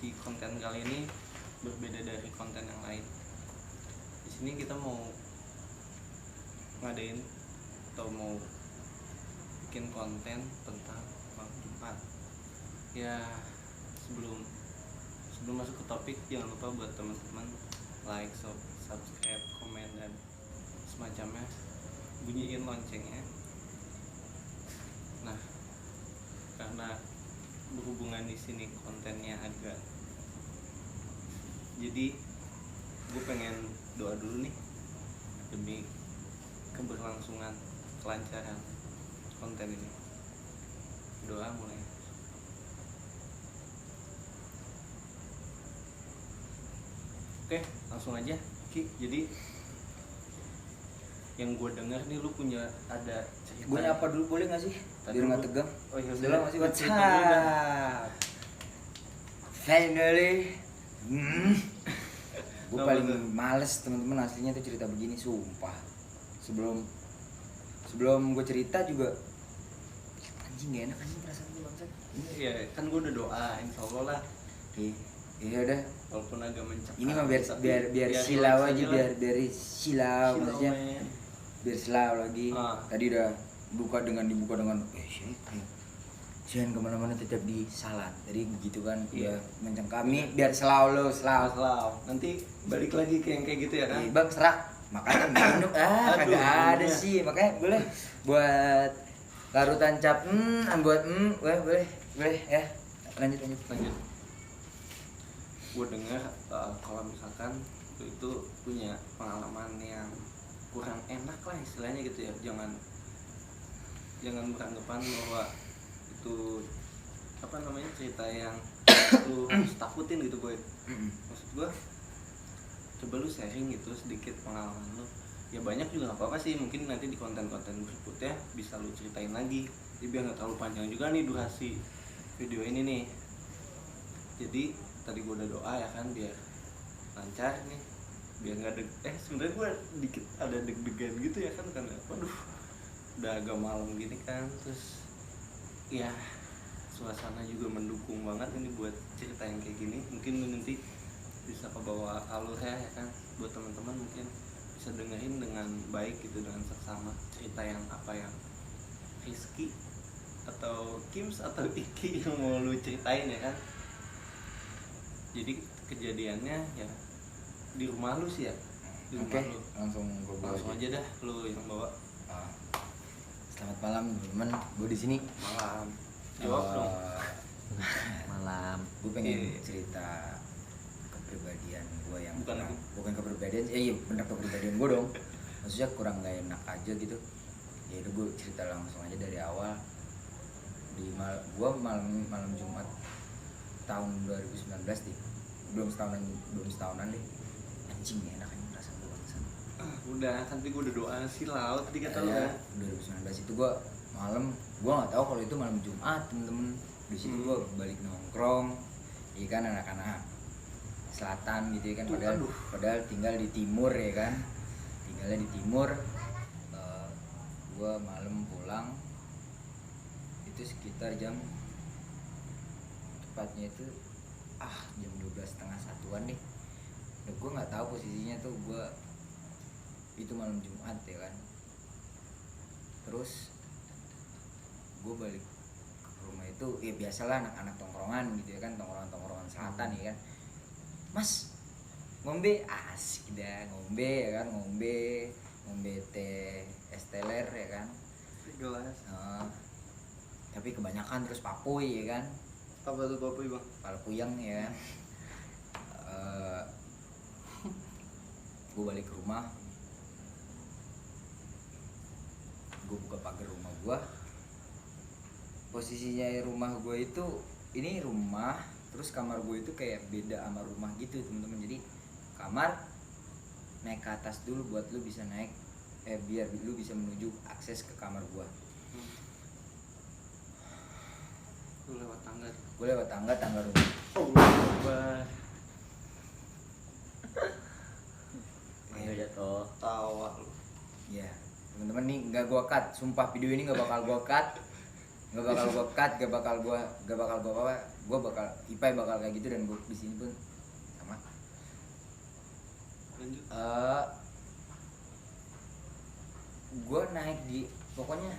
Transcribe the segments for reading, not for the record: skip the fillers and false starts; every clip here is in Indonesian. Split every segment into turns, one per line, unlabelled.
di konten kali ini berbeda dari konten yang lain. Di sini kita mau ngadain atau mau bikin konten tentang malam Jumat. Ya, sebelum masuk ke topik, jangan lupa buat teman-teman like, subscribe, komen dan semacamnya, bunyiin loncengnya. Nah, karena berhubungan di sini kontennya agak, jadi gue pengen doa dulu nih demi keberlangsungan, kelancaran konten ini. Doa mulai. Oke, langsung aja Ki. Jadi yang gue dengar nih lu punya ada cerita.
Gue nyapa dulu boleh nggak sih? Biar nggak tegang.
Oh iya,
udah masih WhatsApp. Finally. Gue paling males teman-teman aslinya tuh cerita begini, sumpah. Sebelum gue cerita juga anjing gak enak anjing perasaan gue bangsat.
Iya, kan gue udah doa insya Allah lah.
Iya udah.
Walaupun agak mencekam.
Ini mah biar silau aja, biar silau maksudnya. Biar silau lagi. Tadi udah dibuka dengan jangan kemana-mana, tetap di salat. Tadi begitu kan, ya mencengkami biar selalu.
Nanti balik lagi ke yang kayak gitu ya kan?
Bang serak, makanya minum kagak ada sih, makanya boleh buat larutan cap, buat boleh ya. Lanjut.
Gue dengar kalau misalkan lu itu punya pengalaman yang kurang enak lah istilahnya gitu ya, jangan beranggapan bahwa itu cerita yang lu harus takutin gitu boy. Maksud gue, coba lu sharing gitu sedikit pengalaman lu. Ya banyak juga nggak apa-apa sih, mungkin nanti di konten-konten berikutnya bisa lu ceritain lagi. Jadi biar nggak terlalu panjang juga nih durasi video ini nih. Jadi tadi gue udah doa ya kan, biar lancar nih, biar nggak sebenarnya gue dikit ada deg-degan gitu ya kan, karena waduh udah agak malam gini kan, terus ya suasana juga mendukung banget ini buat cerita yang kayak gini. Mungkin nanti bisa kebawa alurnya ya kan, buat teman-teman mungkin bisa dengerin dengan baik gitu, dengan seksama cerita yang Rizky atau Kims atau Iki yang mau lu ceritain ya kan. Jadi kejadiannya ya di rumah lu sih ya.
Oke, langsung
aja dah lu yang bawa.
Selamat malam teman-teman, gue di sini.
Malam. Jawab dong.
Malam. Gue pengen cerita kepribadian gue yang bukan kepribadian, bener kepribadian gue dong. Maksudnya kurang gak enak aja gitu. Ya udah gue cerita langsung aja dari awal. Gue malam Jumat tahun 2019 deh. Belum setahunan deh. Anjing gak enak aja perasaan gue bangsa.
Udah, nanti gue udah doa sih laut tadi kata lu kan.
2019 itu gue malam, gue nggak tahu kalau itu malam Jumat temen-temen. Di situ gue balik nongkrong, iya kan, anak-anak selatan gitu ya kan, padahal tinggal di timur ya kan, tinggalnya di timur. Gue malam pulang itu sekitar jam tepatnya itu jam 12:30 deh. Nah, gue nggak tahu posisinya tuh, gue itu malam Jumat ya kan. Terus gue balik ke rumah itu, ya biasalah anak-anak tongkrongan gitu ya kan, tongkrongan selatan ya kan. Mas, ngombe, asik dah ngombe ya kan, ngombe teh es teler ya kan,
gelas.
Tapi kebanyakan terus papoy ya kan.
Apa tuh papoy bang?
Pala puyeng ya kan. Gue balik ke rumah, gue buka pagar rumah gue. Posisinya rumah gue itu, ini rumah, terus kamar gue itu kayak beda sama rumah gitu teman-teman. Jadi kamar naik ke atas dulu buat lu bisa naik, biar lu bisa menuju akses ke kamar gue.
Lu lewat tangga?
Gue lewat tangga rumah.
Ayo jatuh tawa lu.
Ya teman-teman, nih nggak gue cut, sumpah video ini nggak bakal gue cut. Gak bakal gue cut, gak bakal gue apa, gue bakal Ipai bakal kayak gitu dan gue di sini pun sama.
Lanjut.
Gue naik di pokoknya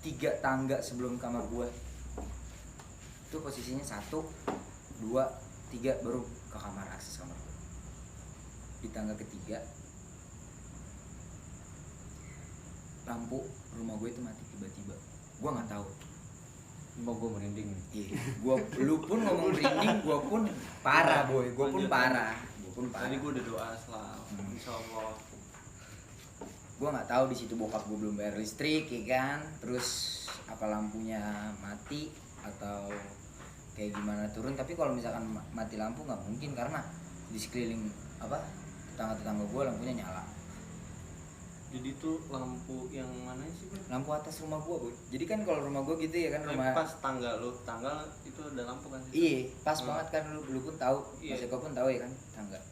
3 tangga sebelum kamar gue. Itu posisinya 1, 2, 3 baru ke kamar, akses kamar gue. Di tangga ketiga lampu rumah gue itu mati tiba-tiba. Gue nggak tahu.
Mau gue merinding.
Iya. Lu pun ngomong merinding, gue pun parah boy. Gue pun
Lanjut.
parah.
Tadi gue udah doa selalu, insyaallah.
Gue nggak tahu di situ bokap gue belum bayar listrik, ya kan? Terus apa lampunya mati atau kayak gimana turun? Tapi kalau misalkan mati lampu nggak mungkin karena di sekeliling apa tetangga-tetangga gue lampunya nyala.
Jadi tuh lampu yang mana sih, Bro?
Lampu atas rumah gue boy. Jadi kan kalau rumah gue gitu ya kan rumah.
Pas tangga itu ada lampu kan?
Iya, pas banget kan lu pun tahu,
Iya.
Mas Eko pun tahu ya kan tangga.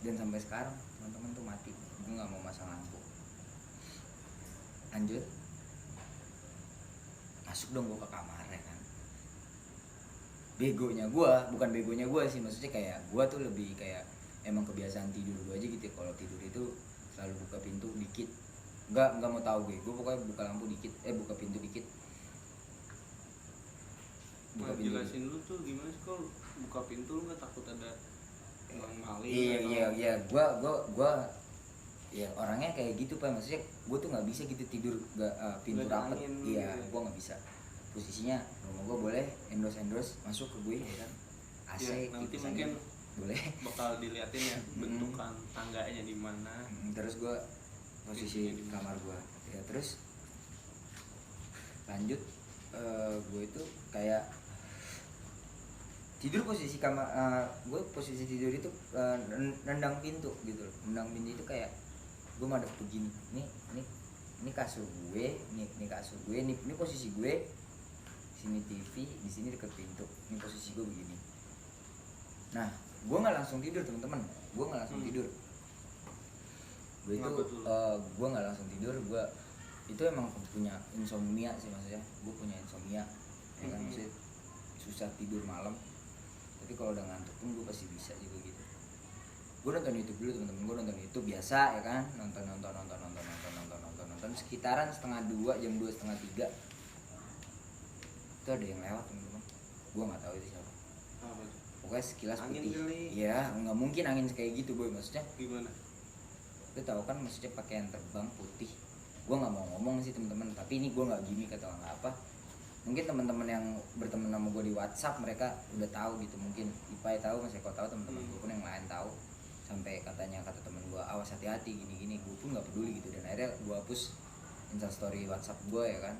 Dan sampai sekarang teman-teman tuh mati. Gue nggak mau masang lampu. Lanjut. Masuk dong gue ke kamar ya kan. Bukan begonya gue sih, maksudnya kayak gue tuh lebih kayak emang kebiasaan tidur gue aja gitu ya. Kalau tidur itu selalu buka pintu dikit. Nggak mau tahu gue pokoknya buka lampu dikit, buka pintu dikit.
Nah, jelasin lu tuh gimana sih kalau buka pintu lu nggak takut ada orang maling?
Iya, gua ya orangnya kayak gitu Pak, maksudnya gua tuh nggak bisa gitu tidur pintu
Nggak ada
rapet.
angin
Iya,
gitu.
gua nggak bisa. Posisinya rumah gua boleh endos masuk ke gue ya kan. AC
Ya, nanti
kipas
mungkin
angin, boleh.
bakal diliatin ya bentukan tangganya di mana.
Terus gua posisi kamar gua. Ya terus lanjut gue itu kayak tidur posisi kamar gue posisi tidur itu nendang pintu gitu loh. Nendang pintu itu kayak gue madep begini. Ini kasur gue, ini kasur gue, ini posisi gue. Sini TV, di sini deket pintu. Ini posisi gue begini. Nah, gue nggak langsung tidur teman-teman. Gue nggak langsung tidur. Gue itu gue nggak langsung tidur. Gue itu emang punya insomnia sih maksudnya. Gue punya insomnia. Ya kan maksudnya susah tidur malam. Tapi kalau udah ngantuk pun gue pasti bisa juga gitu. Gue nonton YouTube dulu teman-teman, gue nonton YouTube biasa ya kan, nonton sekitaran 1:30 jam 2 setengah 3 itu ada yang lewat teman-teman. Gue nggak tahu itu siapa.
Apa tuh?
Pokoknya sekilas
Angin
putih.
kali.
Ya nggak mungkin angin kayak gitu boy, maksudnya.
Gimana?
Lu tahu kan maksudnya pakaian terbang putih. Gue nggak mau ngomong sih teman-teman, tapi ini gue nggak gimmick atau nggak apa. Mungkin teman-teman yang berteman sama gue di WhatsApp mereka udah tahu gitu, mungkin Ipai tahu, Mas Eko tahu, teman-teman gue pun yang lain tahu. Sampai kata teman gue awas hati-hati gini-gini, gue pun nggak peduli gitu, dan akhirnya gue hapus instastory WhatsApp gue ya kan.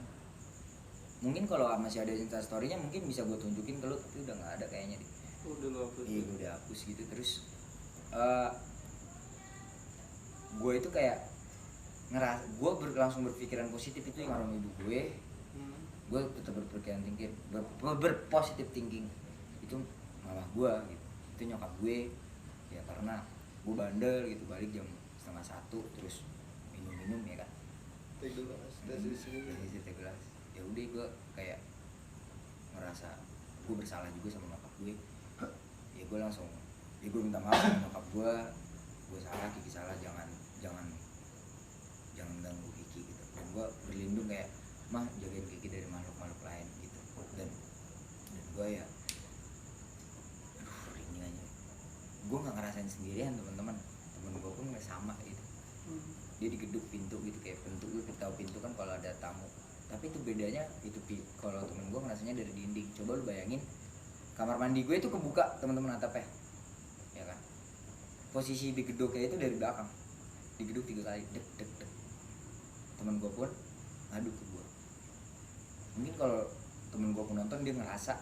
Mungkin kalau masih ada instastorynya mungkin bisa gue tunjukin ke lu, tapi udah nggak ada kayaknya deh.
Udah lu hapus.
Iya, gue udah hapus gitu. Terus gue itu kayak gue langsung berpikiran positif, itu yang ngaruh hidup gue. Gue tetap berpikiran thinking, berpositif thinking. Itu mama gue gitu, itu nyokap gue ya, karena gue bandel gitu, balik jam 12:30 terus minum ya kan, teh gelas. Ya udah gue kayak merasa gue bersalah juga sama nyokap gue. Ya gue langsung gue minta maaf sama nyokap gue salah, Kiki salah, jangan ganggu Kiki gitu. Dan gue berlindung kayak, mah jagain Kiki dari makhluk lain gitu. Dan gue ya ini aja, gue nggak ngerasain sendirian teman-teman gue pun nggak sama gitu. Dia digeduk pintu gitu, kayak pintu, lu tahu pintu kan kalau ada tamu, tapi itu bedanya itu kalau temen gue ngerasanya dari dinding. Coba lu bayangin kamar mandi gue itu kebuka teman-teman atapnya ya kan, posisi digeduknya itu dari belakang, digeduk 3 kali, dek. Temen gue pun ngadu ke gue. Mungkin kalau temen gue pun nonton, dia ngerasa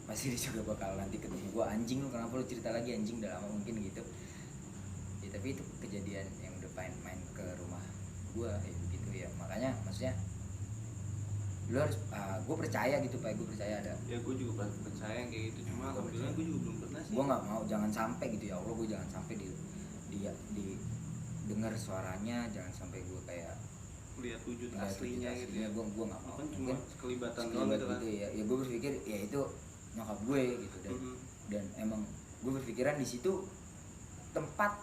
pasti dia juga bakal nanti ketemu gue, anjing lu kenapa lu cerita lagi, anjing udah lama mungkin gitu ya. Tapi itu kejadian yang udah main ke rumah gue ya begitu ya. Makanya maksudnya lu harus gue percaya gitu Pak, gue percaya ada.
Ya gue juga percaya kayak gitu, cuma alhamdulillah gue juga belum pernah sih.
Gue nggak mau, jangan sampai gitu ya Allah, gue jangan sampai di dengar suaranya, jangan sampai gue kayak
lihat wujud
Nggak,
aslinya
wujud
gitu
aslinya
ya.
gue nggak mau.
Kan cuma
Mungkin
sekelibatan doang
sekelibat
gitu kan.
gitu ya gue berpikir ya itu nyokap gue gitu, dan emang gue berpikiran di situ tempat,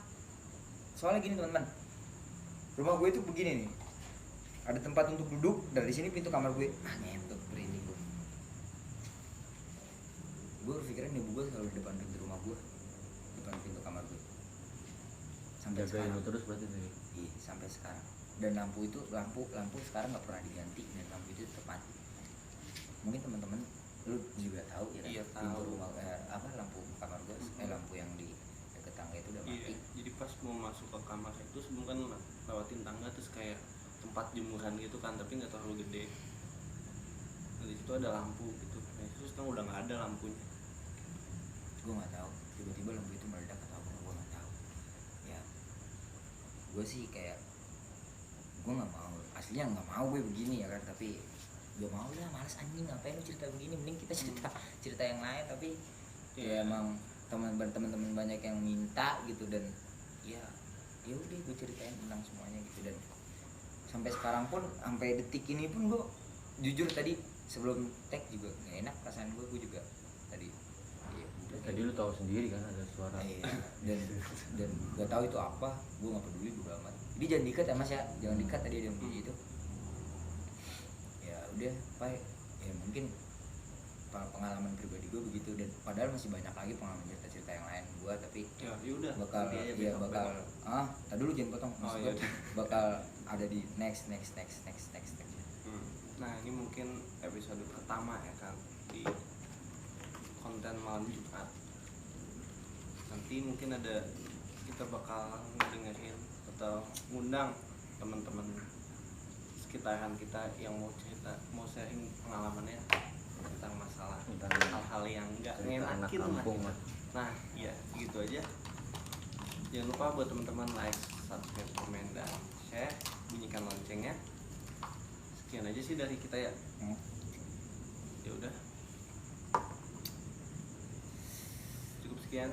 soalnya gini teman-teman, rumah gue itu begini nih, ada tempat untuk duduk, dari sini pintu kamar gue, nyentuh berinding gue berpikiran ibu gue selalu di depan pintu rumah gue, depan pintu kamar gue sampai
Jagain
sekarang.
lu terus berarti tuh.
Iya, sampai sekarang. Dan lampu sekarang nggak pernah diganti, dan lampu itu tetap mati. Mungkin teman-teman lu juga tahu ya kan,
Iya,
pintu
tahu.
rumah lampu kamar gue, lampu yang di deket tangga itu udah mati.
Iya, jadi pas mau masuk ke kamar itu sebelum kan lewatin tangga terus kayak tempat jemuran gitu kan, tapi nggak terlalu gede. Nah, di situ ada lampu gitu. Nah, terus kan udah nggak ada lampunya.
Gue nggak tahu, tiba-tiba lampu itu meledak atau apa, gue nggak tahu. Ya, gue sih kayak gue nggak mau, aslinya nggak mau gue begini ya kan, tapi gue mau lah, malas anjing ngapain lu cerita begini, mending kita cerita yang lain. Tapi ya emang teman-teman banyak yang minta gitu, dan ya udah gue ceritain tentang semuanya gitu. Dan sampai sekarang pun, sampai detik ini pun gue jujur tadi sebelum tag juga nggak enak perasaan gue juga tadi. Ya, udah,
Tadi lu tahu sendiri kan ada suara.
iya. dan gak tahu itu apa, gue nggak peduli, bodo amat. Jadi jangan diikat ya mas ya, jangan diikat, tadi ada yang bunyi itu. Ya udah pak, ya mungkin pengalaman pribadi gue begitu, dan padahal masih banyak lagi pengalaman cerita-cerita yang lain gue, tapi
Ya udah.
bakal
nanti aja
ya
besok
bakal tadi dulu jangan potong, maksud gue
iya.
bakal ada di next.
Nah, ini mungkin episode pertama ya kan di konten malam Jumat. Nanti mungkin ada, kita bakal ngedengerin atau ngundang teman-teman sekitaran kita yang mau cerita, mau sharing pengalamannya tentang masalah,
Tentang
hal-hal yang nggak
cerita anak
ngenakin lah.
kampung lah.
Nah, ya gitu aja. Jangan lupa buat teman-teman like, subscribe, komen, dan share. Bunyikan loncengnya. Sekian aja sih dari kita ya. Ya udah. Cukup sekian.